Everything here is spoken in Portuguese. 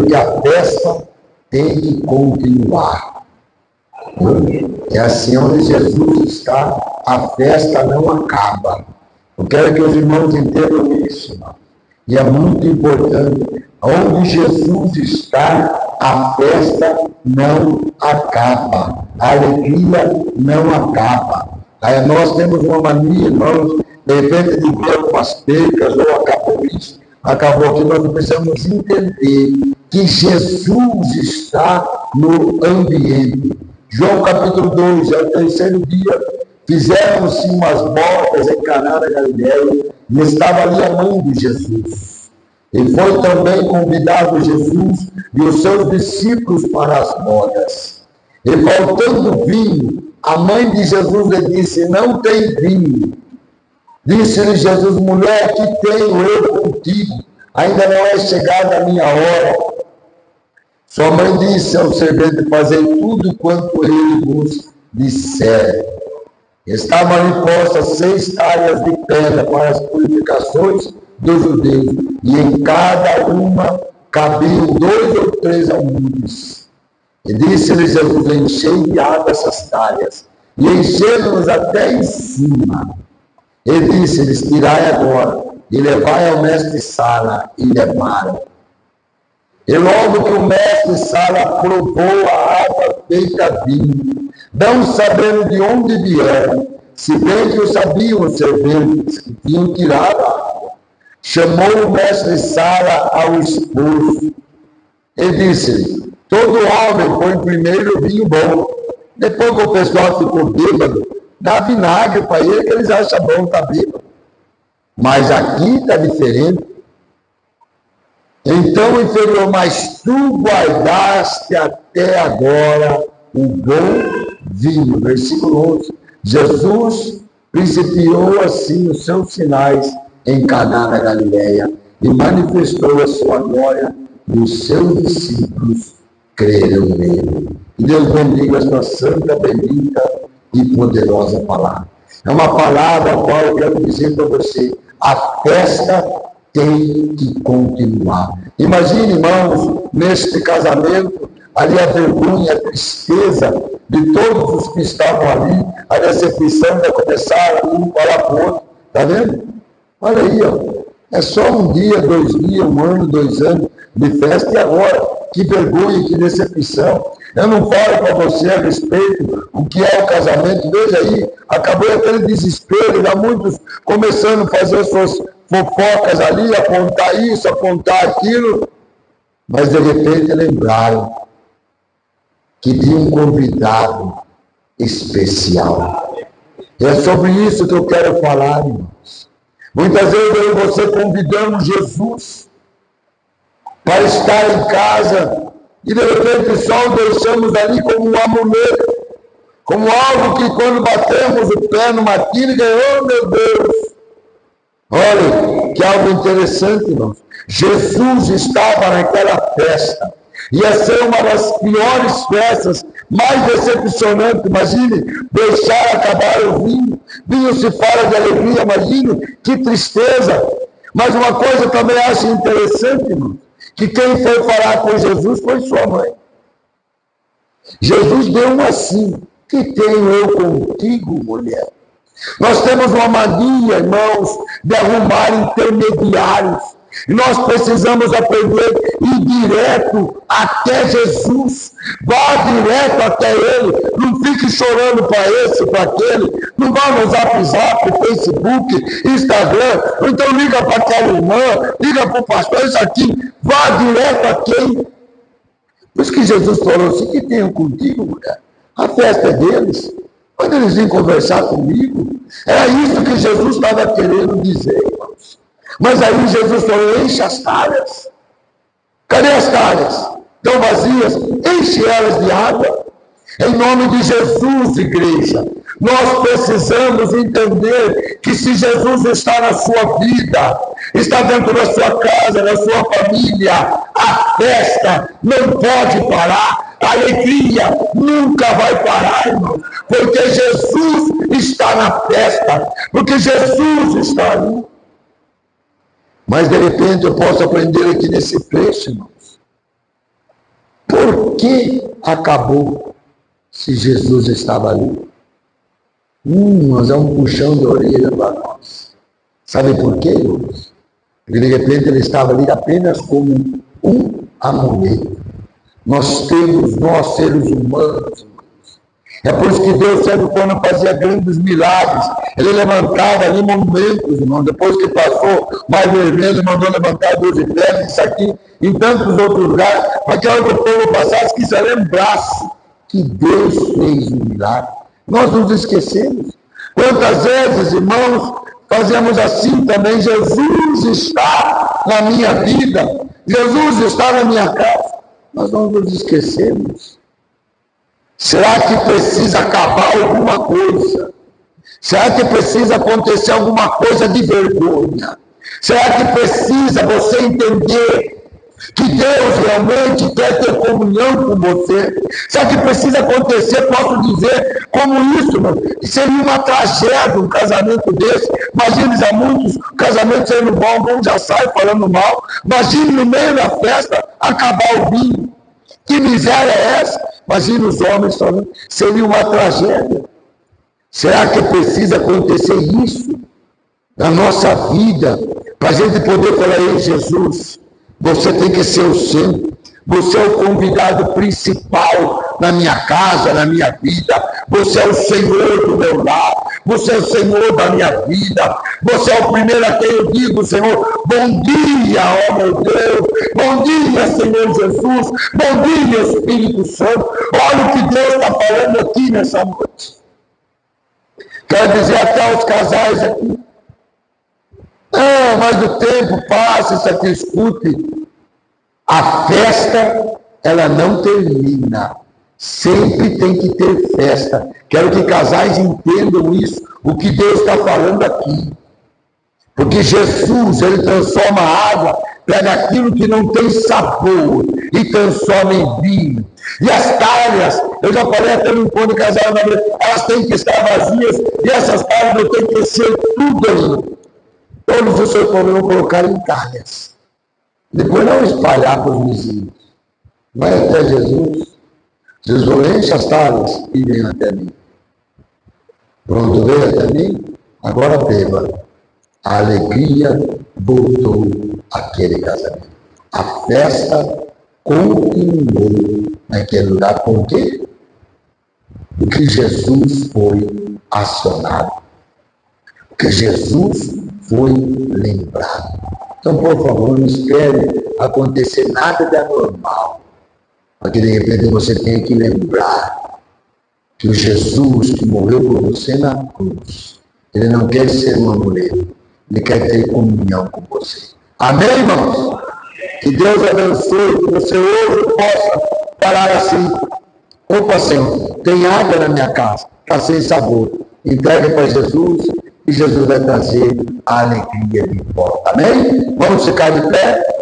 porque a festa tem que continuar. É assim, onde Jesus está, a festa não acaba. Eu quero que os irmãos entendam isso. E é muito importante. Onde Jesus está, a festa não acaba. A alegria não acaba. Aí nós temos uma mania, irmãos, de repente de ver algumas percas, ou acabou isso, acabou aquilo, nós precisamos entender que Jesus está no ambiente. João capítulo 2, é o terceiro dia, fizeram-se umas bodas em Caná da Galileia, e estava ali a mãe de Jesus. E foi também convidado Jesus e os seus discípulos para as bodas. E faltando vinho, a mãe de Jesus lhe disse: não tem vinho. Disse-lhe Jesus: mulher, que tenho eu contigo? Ainda não é chegada a minha hora. Sua mãe disse ao servente: fazei tudo quanto ele vos disser. Estavam ali postas 6 talhas de pedra para as purificações dos judeus, e em cada uma cabiam 2 ou 3 almudes. E disse-lhe Jesus: enchei de água essas talhas, e encheram-nos até em cima. E disse-lhes: tirai agora, e levai ao mestre-sala, e levaram. E logo que o mestre-sala provou a água feita vinho, não sabendo de onde vieram, se bem que o sabiam os serventes que tinham tirado a água, chamou o mestre-sala ao esposo e disse-lhe: todo homem põe primeiro o vinho bom, depois que o pessoal ficou bêbado, dá vinagre para ele, que eles acham bom, está bêbado. Mas aqui está diferente. Então, inferior, mas tu guardaste até agora o bom vinho. Versículo 11. Jesus principiou assim os seus sinais em Caná da Galileia e manifestou a sua glória, e os seus discípulos creram nele. E Deus bendiga a sua santa, bendita e poderosa palavra. É uma palavra a qual eu quero dizer para você: a festa tem que continuar. Imagine, irmãos, neste casamento, ali a vergonha, a tristeza de todos os que estavam ali, a recepção vai começar um falar para o outro. Está vendo? Olha aí, ó. É só um dia, 2 dias, 1 ano, 2 anos de festa, e agora? Que vergonha, que decepção. Eu não falo para você a respeito o que é o casamento. Veja aí, acabou aquele desespero, já muitos começando a fazer suas fofocas ali, apontar isso, apontar aquilo, mas de repente lembraram que tinha um convidado especial. E é sobre isso que eu quero falar, irmãos. Muitas vezes eu e você convidamos Jesus para estar em casa e de repente só o deixamos ali como um amuleto, como algo que quando batemos o pé numa química, oh meu Deus! Olha, que algo interessante, irmãos. Jesus estava naquela festa. Ia ser uma das piores festas, mais decepcionantes. Imagine, deixar acabar o vinho. Vinho se fala de alegria, imagine, que tristeza. Mas uma coisa eu também acho interessante, irmão, que quem foi falar com Jesus foi sua mãe. Jesus deu um assim: que tenho eu contigo, mulher? Nós temos uma mania, irmãos, de arrumar intermediários. E nós precisamos aprender a ir direto até Jesus. Vá direto até Ele. Não fique chorando para esse, para aquele. Não vá no Zap, Facebook, Instagram. Ou então liga para aquela irmã, liga para o pastor, isso aqui. Vá direto a quem? Por isso que Jesus falou assim: que tenho contigo, mulher? A festa é deles. Quando eles vinham conversar comigo, era isso que Jesus estava querendo dizer, irmãos. Mas aí Jesus falou: enche as talhas. Cadê as talhas? Estão vazias? Enche elas de água. Em nome de Jesus, igreja, nós precisamos entender que se Jesus está na sua vida, está dentro da sua casa, na sua família, a festa não pode parar. A alegria nunca vai parar, irmão, porque Jesus está na festa, porque Jesus está ali. Mas de repente eu posso aprender aqui nesse trecho, irmãos, por que acabou se Jesus estava ali? Mas é um puxão de orelha para nós. Sabe por quê, irmãos? Porque de repente ele estava ali apenas como um amuleto. Nós seres humanos, é por isso que Deus, sempre quando fazia grandes milagres, ele levantava ali monumentos, irmão. Depois que passou mais vermelho, ele mandou levantar 12 pedras, isso aqui, em tantos outros lugares, para que a hora que o povo passasse, que se lembrasse que Deus fez um milagre. Nós nos esquecemos. Quantas vezes, irmãos, fazemos assim também? Jesus está na minha vida, Jesus está na minha casa. Nós não nos esquecemos. Será que precisa acabar alguma coisa? Será que precisa acontecer alguma coisa de vergonha? Será que precisa você entender que Deus realmente quer ter comunhão com você? Será que precisa acontecer, posso dizer, como isso, mano? Seria uma tragédia um casamento desse. Imagine há muitos casamentos sendo bom, um já sai falando mal. Imagine no meio da festa acabar o vinho. Que miséria é essa? Imagina os homens falando, seria uma tragédia. Será que precisa acontecer isso na nossa vida, para a gente poder falar, ei, Jesus, você tem que ser o centro, você é o convidado principal na minha casa, na minha vida, você é o Senhor do meu lar, você é o Senhor da minha vida, você é o primeiro a quem eu digo, Senhor, bom dia, ó meu Deus, bom dia, Senhor Jesus, bom dia, Espírito Santo. Olha o que Deus está falando aqui nessa noite. Quero dizer até aos casais aqui, não, mas o tempo passa, isso aqui, escute, a festa, ela não termina. Sempre tem que ter festa. Quero que casais entendam isso, o que Deus está falando aqui. Porque Jesus, ele transforma a água, pega aquilo que não tem sabor e transforma em vinho. E as talhas, eu já falei até no encontro de casal, elas têm que estar vazias e essas talhas não têm que ser tudo aí. Todos os seus problemas colocar em talhas. Depois não espalhar para os vizinhos. Vai até Jesus. Jesus enche as talhas e vem até mim. Pronto, veio até mim? Agora beba. A alegria voltou àquele casamento. A festa continuou naquele lugar. Por quê? Porque Jesus foi acionado. Porque Jesus foi lembrado. Então, por favor, não espere acontecer nada de anormal. Porque de repente você tem que lembrar que o Jesus que morreu por você na cruz, ele não quer ser um amuleto, ele quer ter comunhão com você. Amém, irmãos? Que Deus abençoe, que você hoje possa parar assim. Opa, Senhor, tem água na minha casa, está sem sabor. Entrega para Jesus e Jesus vai trazer a alegria de volta. Amém? Vamos ficar de pé?